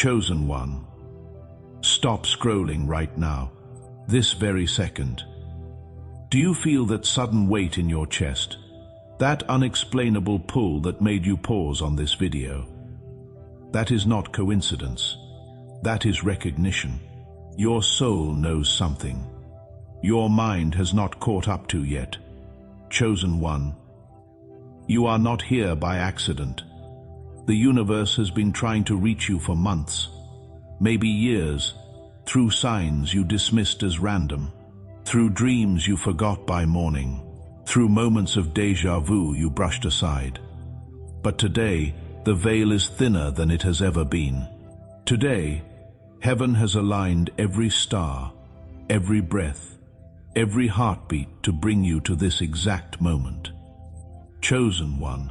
Chosen one, stop scrolling right now, this very second. Do you feel that sudden weight in your chest? That unexplainable pull that made you pause on this video? That is not coincidence. That is recognition. Your soul knows something. Your mind has not caught up to yet. Chosen one, you are not here by accident. The universe has been trying to reach you for months, maybe years, through signs you dismissed as random, through dreams you forgot by morning, through moments of déjà vu you brushed aside. But today, the veil is thinner than it has ever been. Today, heaven has aligned every star, every breath, every heartbeat to bring you to this exact moment. Chosen one,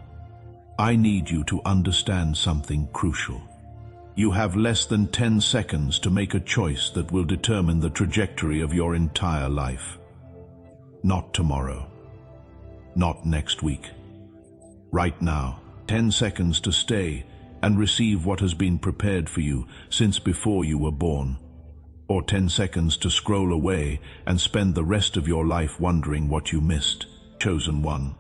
I need you to understand something crucial. You have less than 10 seconds to make a choice that will determine the trajectory of your entire life. Not tomorrow. Not next week. Right now, 10 seconds to stay and receive what has been prepared for you since before you were born. Or 10 seconds to scroll away and spend the rest of your life wondering what you missed. Chosen one.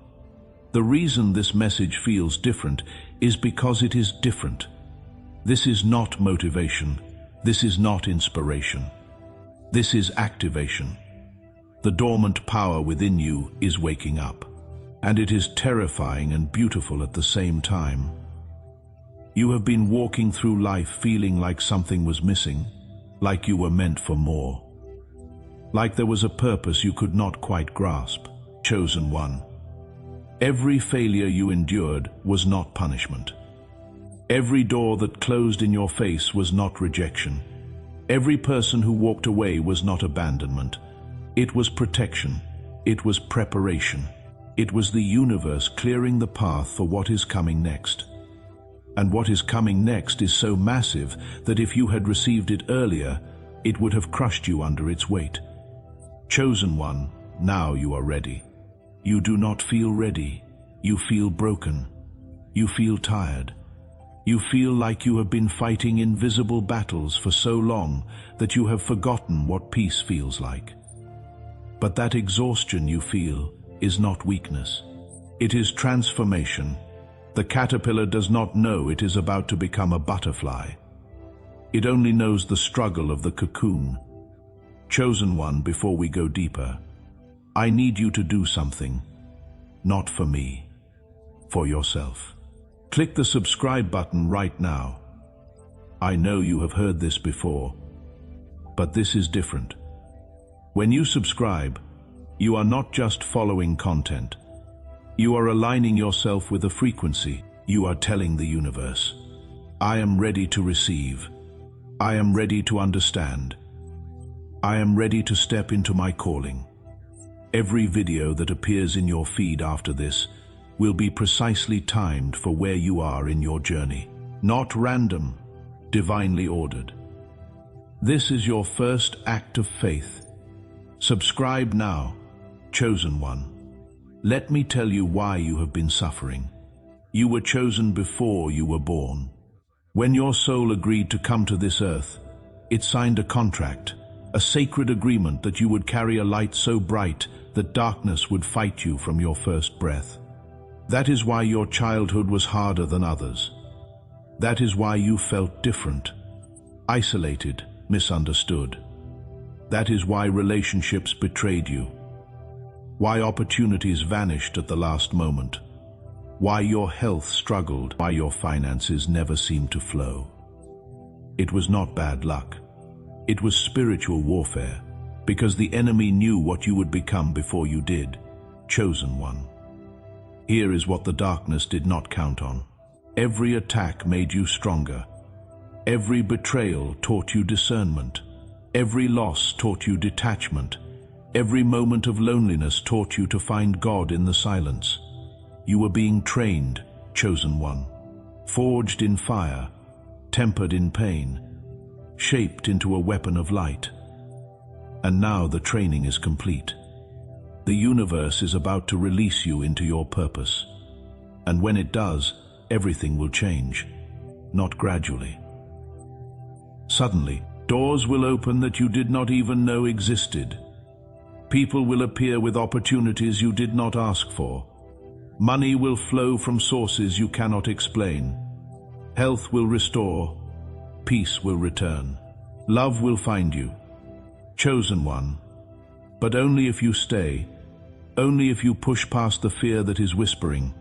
The reason this message feels different is because it is different. This is not motivation. This is not inspiration. This is activation. The dormant power within you is waking up, and it is terrifying and beautiful at the same time. You have been walking through life feeling like something was missing, like you were meant for more, like there was a purpose you could not quite grasp. Chosen one. Every failure you endured was not punishment. Every door that closed in your face was not rejection. Every person who walked away was not abandonment. It was protection. It was preparation. It was the universe clearing the path for what is coming next. And what is coming next is so massive that if you had received it earlier, it would have crushed you under its weight. Chosen one, now you are ready. You do not feel ready. You feel broken. You feel tired. You feel like you have been fighting invisible battles for so long that you have forgotten what peace feels like. But that exhaustion you feel is not weakness. It is transformation. The caterpillar does not know it is about to become a butterfly. It only knows the struggle of the cocoon. Chosen one, before we go deeper, I need you to do something, not for me, for yourself. Click the subscribe button right now. I know you have heard this before, but this is different. When you subscribe, you are not just following content. You are aligning yourself with a frequency. You are telling the universe, I am ready to receive. I am ready to understand. I am ready to step into my calling. Every video that appears in your feed after this will be precisely timed for where you are in your journey. Not random, divinely ordered. This is your first act of faith. Subscribe now, chosen one. Let me tell you why you have been suffering. You were chosen before you were born. When your soul agreed to come to this earth, it signed a contract, a sacred agreement that you would carry a light so bright that darkness would fight you from your first breath. That is why your childhood was harder than others. That is why you felt different, isolated, misunderstood. That is why relationships betrayed you. Why opportunities vanished at the last moment. Why your health struggled. Why your finances never seemed to flow. It was not bad luck. It was spiritual warfare, because the enemy knew what you would become before you did. Chosen one. Here is what the darkness did not count on. Every attack made you stronger. Every betrayal taught you discernment. Every loss taught you detachment. Every moment of loneliness taught you to find God in the silence. You were being trained, chosen one, forged in fire, tempered in pain, shaped into a weapon of light. And now the training is complete. The universe is about to release you into your purpose. And when it does, everything will change, not gradually, Suddenly, doors will open that you did not even know existed. People will appear with opportunities you did not ask for. Money will flow from sources you cannot explain. Health will restore. Peace will return. Love will find you. Chosen one. But only if you stay. Only if you push past the fear that is whispering,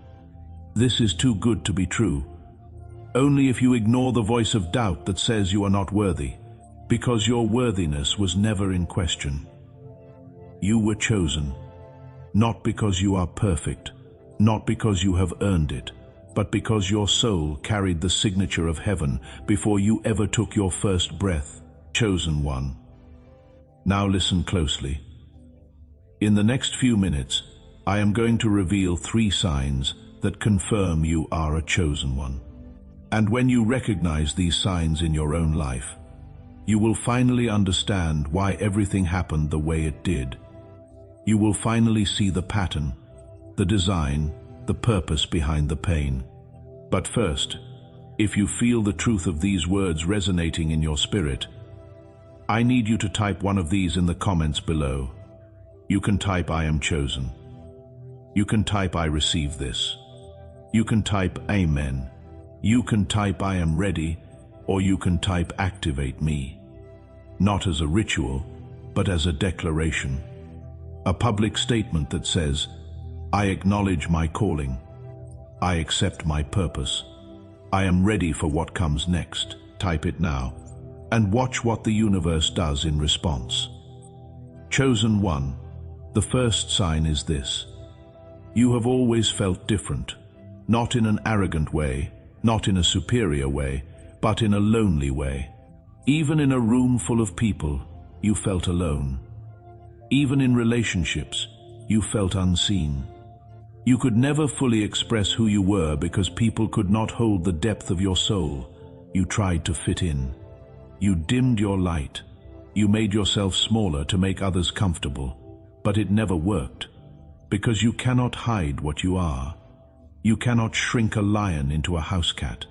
"This is too good to be true." Only if you ignore the voice of doubt that says you are not worthy, because your worthiness was never in question. You were chosen, not because you are perfect, not because you have earned it, but because your soul carried the signature of heaven before you ever took your first breath. Chosen one. Now listen closely. In the next few minutes, I am going to reveal 3 signs that confirm you are a chosen one. And when you recognize these signs in your own life, you will finally understand why everything happened the way it did. You will finally see the pattern, the design, the purpose behind the pain. But first, if you feel the truth of these words resonating in your spirit, I need you to type one of these in the comments below. You can type "I am chosen." You can type "I receive this." You can type "Amen." You can type "I am ready," or you can type "Activate me." Not as a ritual, but as a declaration. A public statement that says, "I acknowledge my calling. I accept my purpose. I am ready for what comes next." Type it now, and watch what the universe does in response. Chosen one. The first sign is this. You have always felt different, not in an arrogant way, not in a superior way, but in a lonely way. Even in a room full of people, you felt alone. Even in relationships, you felt unseen. You could never fully express who you were because people could not hold the depth of your soul. You tried to fit in. You dimmed your light. You made yourself smaller to make others comfortable. But it never worked, because you cannot hide what you are. You cannot shrink a lion into a house cat.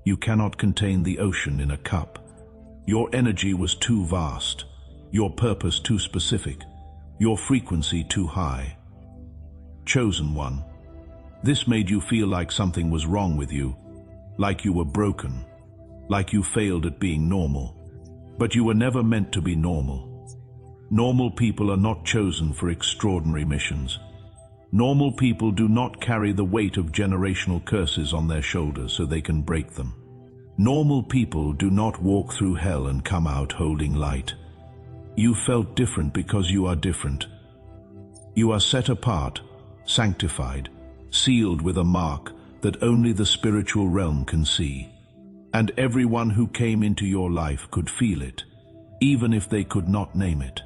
You cannot contain the ocean in a cup. Your energy was too vast, your purpose too specific, your frequency too high. Chosen one. This made you feel like something was wrong with you, like you were broken, like you failed at being normal. But you were never meant to be normal. Normal people are not chosen for extraordinary missions. Normal people do not carry the weight of generational curses on their shoulders so they can break them. Normal people do not walk through hell and come out holding light. You felt different because you are different. You are set apart, sanctified, sealed with a mark that only the spiritual realm can see. And everyone who came into your life could feel it, even if they could not name it.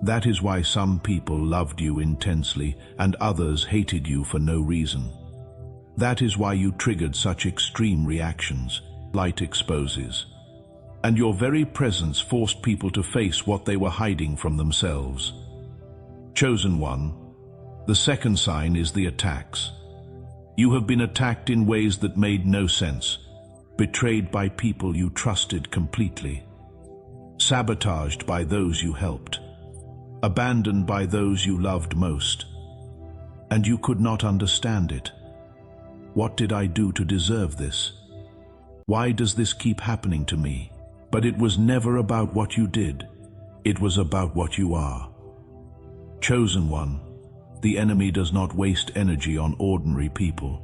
That is why some people loved you intensely and others hated you for no reason. That is why you triggered such extreme reactions. Light exposes. And your very presence forced people to face what they were hiding from themselves. Chosen one. The second sign is the attacks. You have been attacked in ways that made no sense. Betrayed by people you trusted completely. Sabotaged by those you helped. Abandoned by those you loved most. And you could not understand it. What did I do to deserve this? Why does this keep happening to me? But it was never about what you did. It was about what you are. Chosen one. The enemy does not waste energy on ordinary people.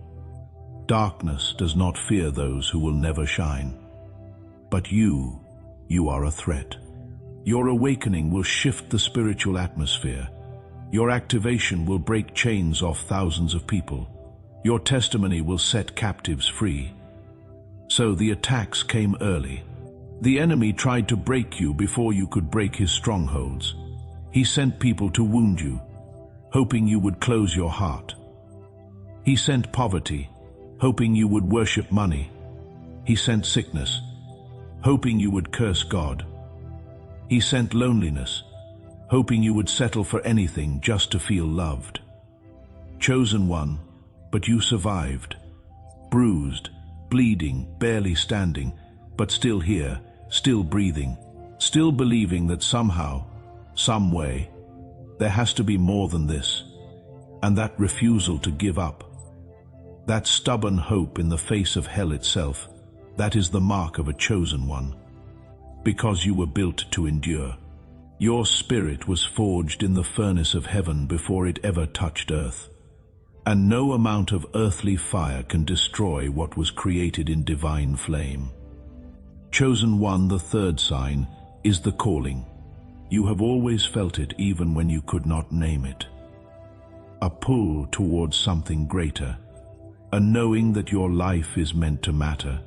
Darkness does not fear those who will never shine. But you are a threat. Your awakening will shift the spiritual atmosphere. Your activation will break chains off thousands of people. Your testimony will set captives free. So the attacks came early. The enemy tried to break you before you could break his strongholds. He sent people to wound you, hoping you would close your heart. He sent poverty, hoping you would worship money. He sent sickness, hoping you would curse God. He sent loneliness, hoping you would settle for anything just to feel loved. Chosen one, but you survived. Bruised, bleeding, barely standing, but still here, still breathing, still believing that somehow, some way, there has to be more than this. And that refusal to give up, that stubborn hope in the face of hell itself, that is the mark of a chosen one. Because you were built to endure. Your spirit was forged in the furnace of heaven before it ever touched earth. And no amount of earthly fire can destroy what was created in divine flame. Chosen one, the third sign, is the calling. You have always felt it even when you could not name it. A pull towards something greater, a knowing that your life is meant to matter,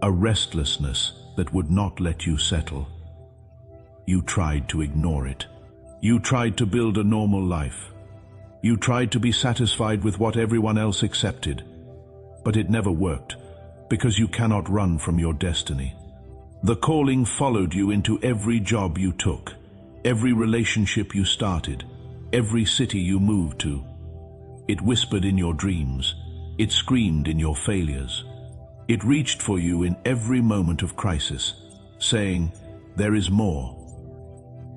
a restlessness that would not let you settle. You tried to ignore it. You tried to build a normal life. You tried to be satisfied with what everyone else accepted. But it never worked, because you cannot run from your destiny. The calling followed you into every job you took, every relationship you started, every city you moved to. It whispered in your dreams. It screamed in your failures. It reached for you in every moment of crisis, saying, "There is more.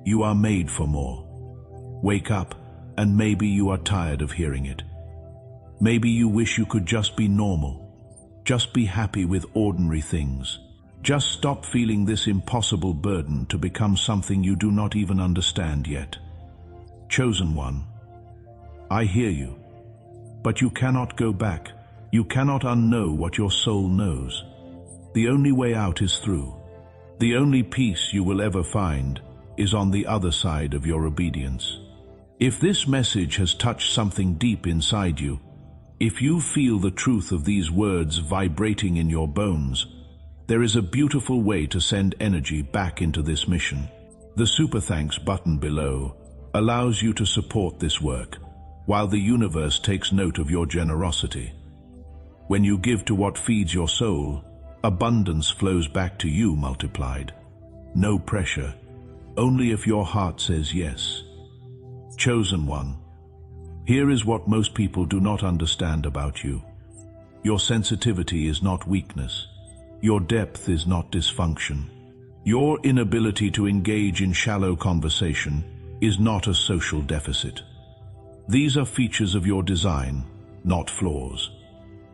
You are made for more. Wake up." And maybe you are tired of hearing it. Maybe you wish you could just be normal, just be happy with ordinary things. Just stop feeling this impossible burden to become something you do not even understand yet. Chosen one, I hear you, but you cannot go back. You cannot unknow what your soul knows. The only way out is through. The only peace you will ever find is on the other side of your obedience. If this message has touched something deep inside you, if you feel the truth of these words vibrating in your bones, there is a beautiful way to send energy back into this mission. The Super Thanks button below allows you to support this work, while the universe takes note of your generosity. When you give to what feeds your soul, abundance flows back to you multiplied. No pressure, only if your heart says yes. Chosen one, here is what most people do not understand about you. Your sensitivity is not weakness. Your depth is not dysfunction. Your inability to engage in shallow conversation is not a social deficit. These are features of your design, not flaws.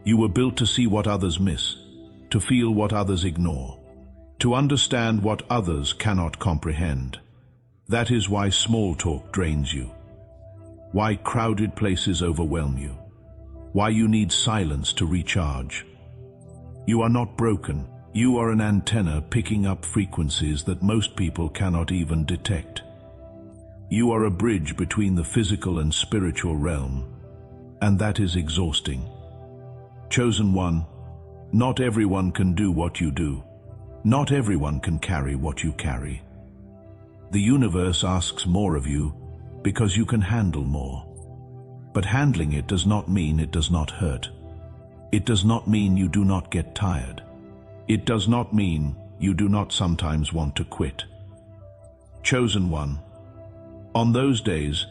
You were built to see what others miss, to feel what others ignore, to understand what others cannot comprehend. That is why small talk drains you, why crowded places overwhelm you, why you need silence to recharge. You are not broken. You are an antenna picking up frequencies that most people cannot even detect. You are a bridge between the physical and spiritual realm, and that is exhausting. Chosen one, not everyone can do what you do. Not everyone can carry what you carry. The universe asks more of you because you can handle more. But handling it does not mean it does not hurt. It does not mean you do not get tired. It does not mean you do not sometimes want to quit. Chosen one, on those days,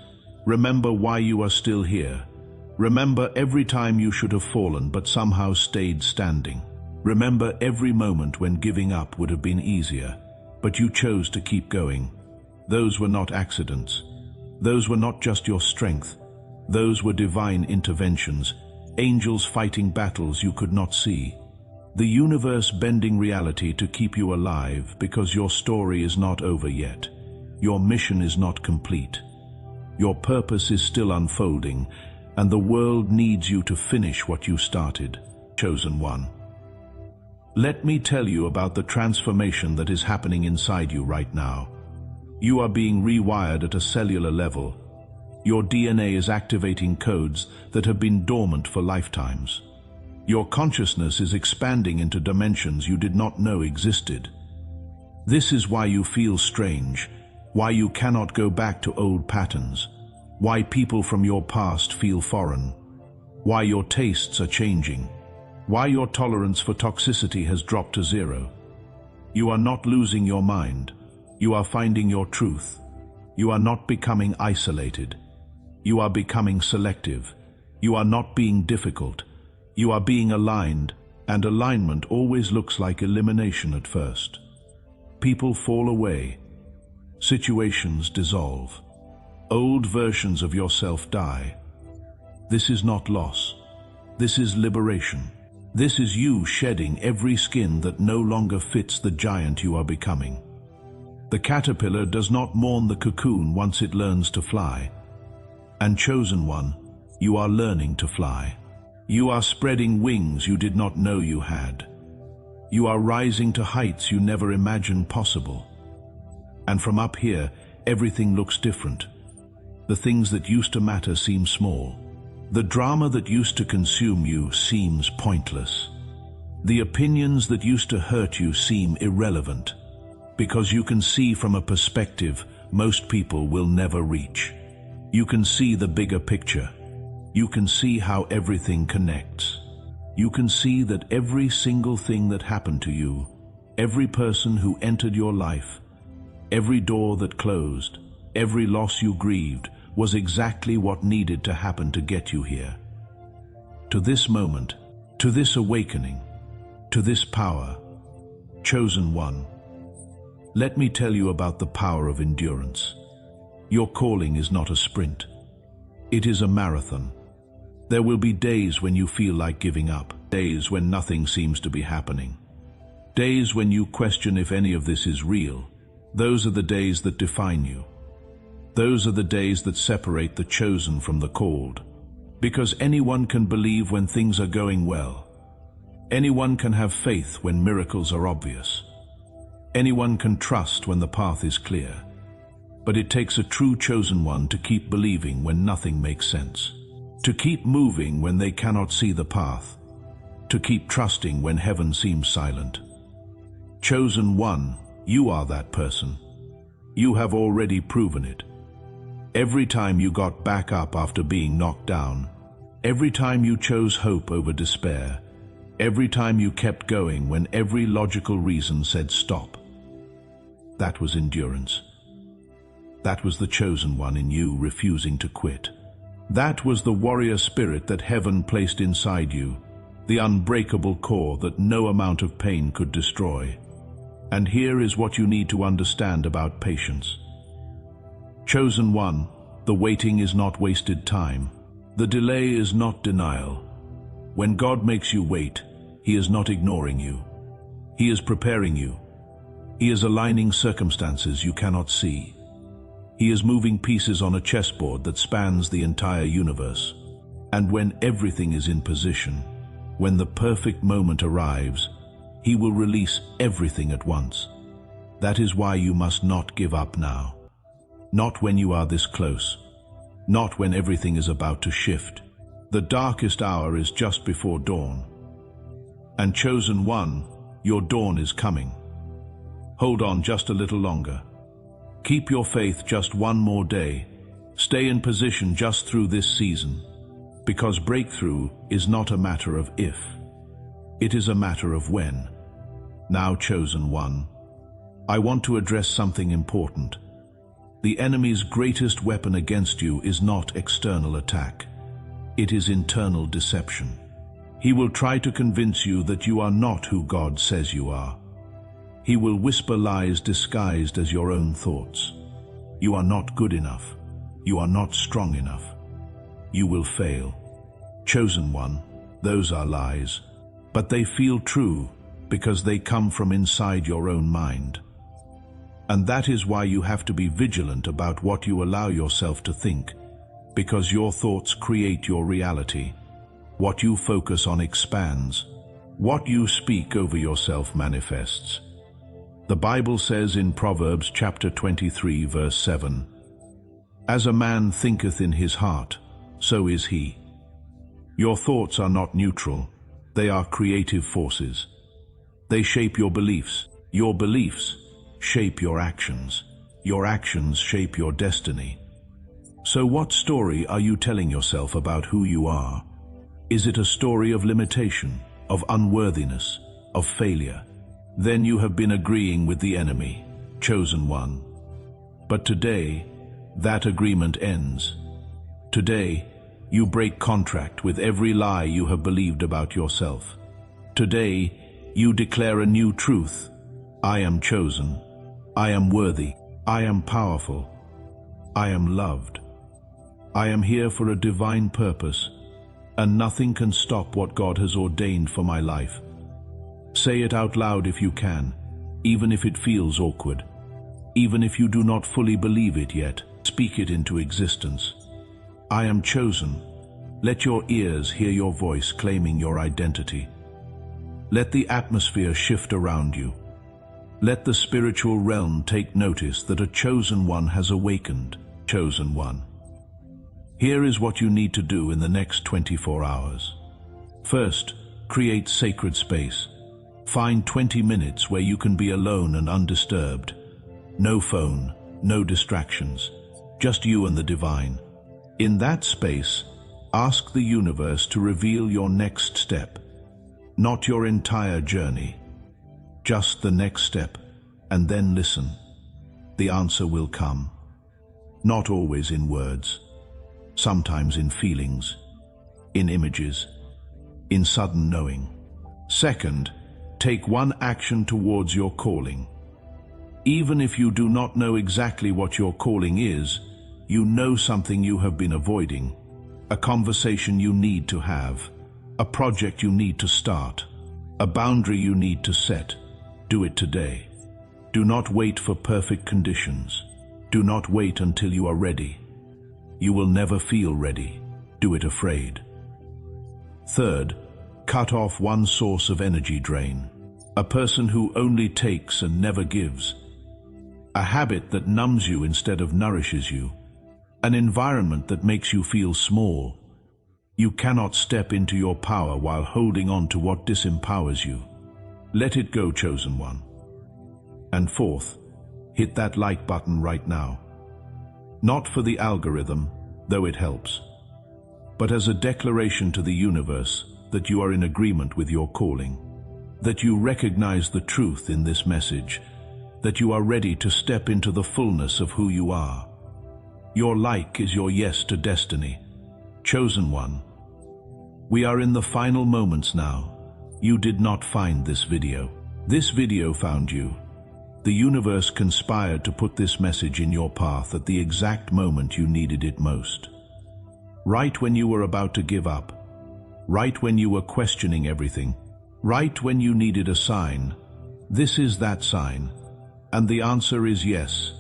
remember why you are still here. Remember every time you should have fallen but somehow stayed standing. Remember every moment when giving up would have been easier, but you chose to keep going. Those were not accidents. Those were not just your strength. Those were divine interventions, angels fighting battles you could not see. The universe bending reality to keep you alive because your story is not over yet. Your mission is not complete. Your purpose is still unfolding, and the world needs you to finish what you started. Chosen one. Let me tell you about the transformation that is happening inside you right now. You are being rewired at a cellular level. Your DNA is activating codes that have been dormant for lifetimes. Your consciousness is expanding into dimensions you did not know existed. This is why you feel strange, why you cannot go back to old patterns, why people from your past feel foreign, why your tastes are changing, why your tolerance for toxicity has dropped to zero. You are not losing your mind. You are finding your truth. You are not becoming isolated. You are becoming selective. You are not being difficult. You are being aligned, and alignment always looks like elimination at first. People fall away. Situations dissolve. Old versions of yourself die. This is not loss. This is liberation. This is you shedding every skin that no longer fits the giant you are becoming. The caterpillar does not mourn the cocoon once it learns to fly. And chosen one, you are learning to fly. You are spreading wings you did not know you had. You are rising to heights you never imagined possible. And from up here, everything looks different. The things that used to matter seem small. The drama that used to consume you seems pointless. The opinions that used to hurt you seem irrelevant, because you can see from a perspective most people will never reach. You can see the bigger picture. You can see how everything connects. You can see that every single thing that happened to you, every person who entered your life, every door that closed, every loss you grieved, was exactly what needed to happen to get you here. To this moment, to this awakening, to this power, chosen one. Let me tell you about the power of endurance. Your calling is not a sprint. It is a marathon. There will be days when you feel like giving up, days when nothing seems to be happening, days when you question if any of this is real. Those are the days that define you. Those are the days that separate the chosen from the called. Because anyone can believe when things are going well. Anyone can have faith when miracles are obvious. Anyone can trust when the path is clear. But it takes a true chosen one to keep believing when nothing makes sense. To keep moving when they cannot see the path. To keep trusting when heaven seems silent. Chosen one, you are that person. You have already proven it. Every time you got back up after being knocked down, every time you chose hope over despair, every time you kept going when every logical reason said stop. That was endurance. That was the chosen one in you refusing to quit. That was the warrior spirit that heaven placed inside you, the unbreakable core that no amount of pain could destroy. And here is what you need to understand about patience. Chosen one, the waiting is not wasted time. The delay is not denial. When God makes you wait, He is not ignoring you. He is preparing you. He is aligning circumstances you cannot see. He is moving pieces on a chessboard that spans the entire universe. And when everything is in position, when the perfect moment arrives, He will release everything at once. That is why you must not give up now. Not when you are this close. Not when everything is about to shift. The darkest hour is just before dawn. And chosen one, your dawn is coming. Hold on just a little longer. Keep your faith just one more day. Stay in position just through this season. Because breakthrough is not a matter of if. It is a matter of when. Now, chosen one, I want to address something important. The enemy's greatest weapon against you is not external attack. It is internal deception. He will try to convince you that you are not who God says you are. He will whisper lies disguised as your own thoughts. You are not good enough. You are not strong enough. You will fail. Chosen one, those are lies. But they feel true because they come from inside your own mind. And that is why you have to be vigilant about what you allow yourself to think, because your thoughts create your reality. What you focus on expands. What you speak over yourself manifests. The Bible says in Proverbs chapter 23 verse 7, "As a man thinketh in his heart, so is he." Your thoughts are not neutral. They are creative forces. They shape your beliefs. Your beliefs shape your actions. Your actions shape your destiny. So what story are you telling yourself about who you are? Is it a story of limitation, of unworthiness, of failure? Then you have been agreeing with the enemy, chosen one. But today, that agreement ends. Today, you break contract with every lie you have believed about yourself. Today, you declare a new truth. I am chosen. I am worthy. I am powerful. I am loved. I am here for a divine purpose, and nothing can stop what God has ordained for my life. Say it out loud if you can, even if it feels awkward. Even if you do not fully believe it yet, speak it into existence. I am chosen. Let your ears hear your voice claiming your identity. Let the atmosphere shift around you. Let the spiritual realm take notice that a chosen one has awakened. Chosen one. Here is what you need to do in the next 24 hours. First, create sacred space. Find 20 minutes where you can be alone and undisturbed. No phone, no distractions, just you and the divine. In that space, ask the universe to reveal your next step. Not your entire journey, just the next step, and then listen. The answer will come. Not always in words, sometimes in feelings, in images, in sudden knowing. Second, take one action towards your calling. Even if you do not know exactly what your calling is, you know something you have been avoiding, a conversation you need to have, a project you need to start, a boundary you need to set. Do it today. Do not wait for perfect conditions. Do not wait until you are ready. You will never feel ready. Do it afraid. Third, cut off one source of energy drain. A person who only takes and never gives. A habit that numbs you instead of nourishes you. An environment that makes you feel small. You cannot step into your power while holding on to what disempowers you. Let it go, chosen one. And fourth, hit that like button right now. Not for the algorithm, though it helps, but as a declaration to the universe that you are in agreement with your calling, that you recognize the truth in this message, that you are ready to step into the fullness of who you are. Your like is your yes to destiny. Chosen one. We are in the final moments now. You did not find this video. This video found you. The universe conspired to put this message in your path at the exact moment you needed it most. Right when you were about to give up. Right when you were questioning everything. Right when you needed a sign. This is that sign. And the answer is yes.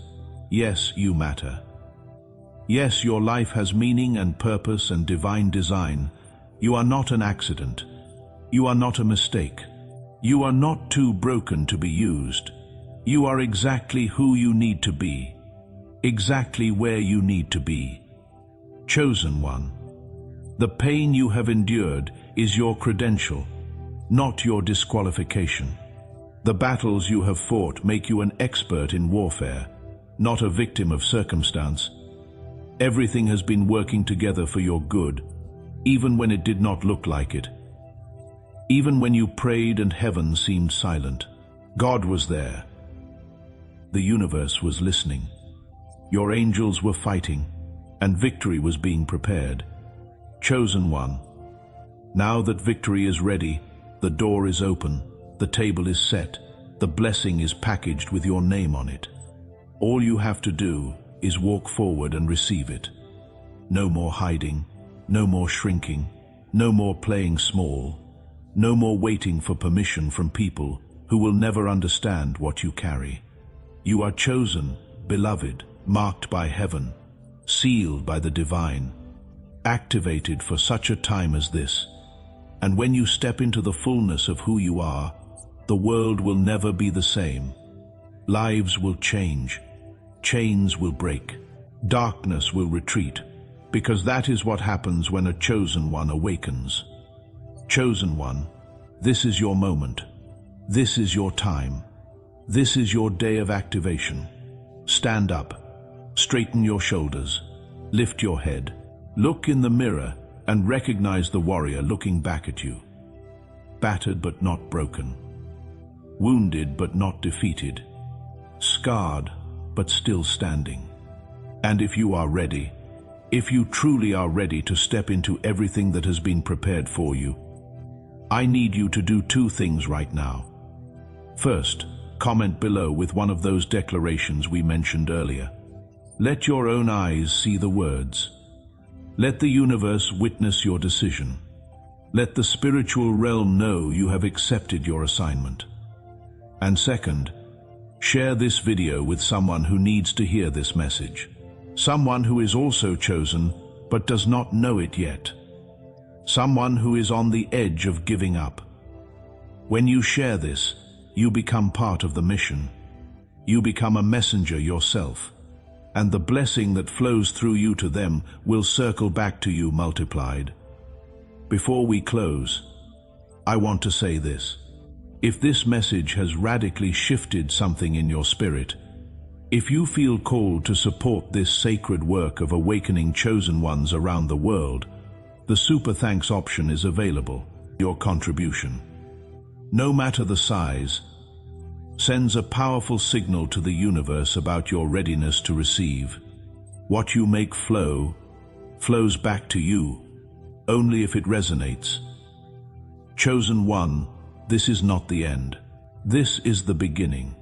Yes, you matter. Yes, your life has meaning and purpose and divine design. You are not an accident. You are not a mistake. You are not too broken to be used. You are exactly who you need to be. Exactly where you need to be. Chosen one. The pain you have endured is your credential, not your disqualification. The battles you have fought make you an expert in warfare, not a victim of circumstance. Everything has been working together for your good, even when it did not look like it. Even when you prayed and heaven seemed silent, God was there. The universe was listening. Your angels were fighting, and victory was being prepared. Chosen one. Now that victory is ready, the door is open, the table is set, the blessing is packaged with your name on it. All you have to do is walk forward and receive it. No more hiding, no more shrinking, no more playing small, no more waiting for permission from people who will never understand what you carry. You are chosen, beloved, marked by heaven, sealed by the divine, activated for such a time as this. And when you step into the fullness of who you are, the world will never be the same. Lives will change, chains will break, darkness will retreat, because that is what happens when a chosen one awakens. Chosen one, this is your moment. This is your time. This is your day of activation. Stand up, straighten your shoulders, lift your head, look in the mirror and recognize the warrior looking back at you. Battered but not broken. Wounded but not defeated. Scarred but still standing. And if you are ready, if you truly are ready to step into everything that has been prepared for you, I need you to do two things right now. First, comment below with one of those declarations we mentioned earlier. Let your own eyes see the words. Let the universe witness your decision. Let the spiritual realm know you have accepted your assignment. And second, share this video with someone who needs to hear this message. Someone who is also chosen but does not know it yet. Someone who is on the edge of giving up. When you share this, you become part of the mission. You become a messenger yourself, and the blessing that flows through you to them will circle back to you multiplied. Before we close, I want to say this. If this message has radically shifted something in your spirit, if you feel called to support this sacred work of awakening chosen ones around the world, the Super Thanks option is available. Your contribution, no matter the size, sends a powerful signal to the universe about your readiness to receive. What you make flows back to you, only if it resonates. Chosen one, this is not the end. This is the beginning.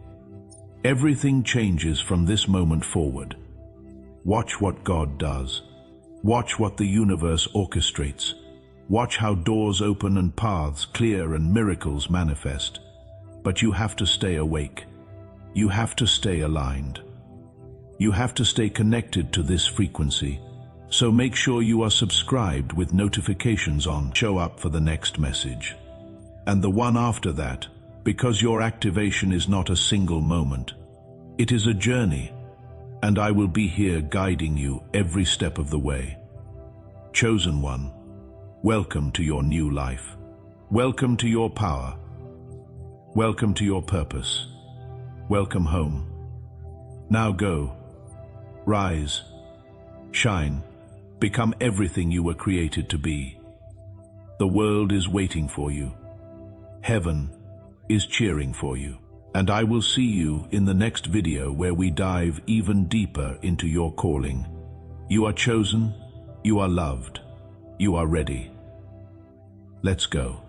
Everything changes from this moment forward. Watch what God does. Watch what the universe orchestrates. Watch how doors open and paths clear and miracles manifest. But you have to stay awake. You have to stay aligned. You have to stay connected to this frequency. So make sure you are subscribed with notifications on. Show up for the next message. And the one after that, because your activation is not a single moment. It is a journey, and I will be here guiding you every step of the way. Chosen one, welcome to your new life. Welcome to your power. Welcome to your purpose. Welcome home. Now go, rise, shine, become everything you were created to be. The world is waiting for you. Heaven is cheering for you. And I will see you in the next video where we dive even deeper into your calling. You are chosen, you are loved, you are ready. Let's go.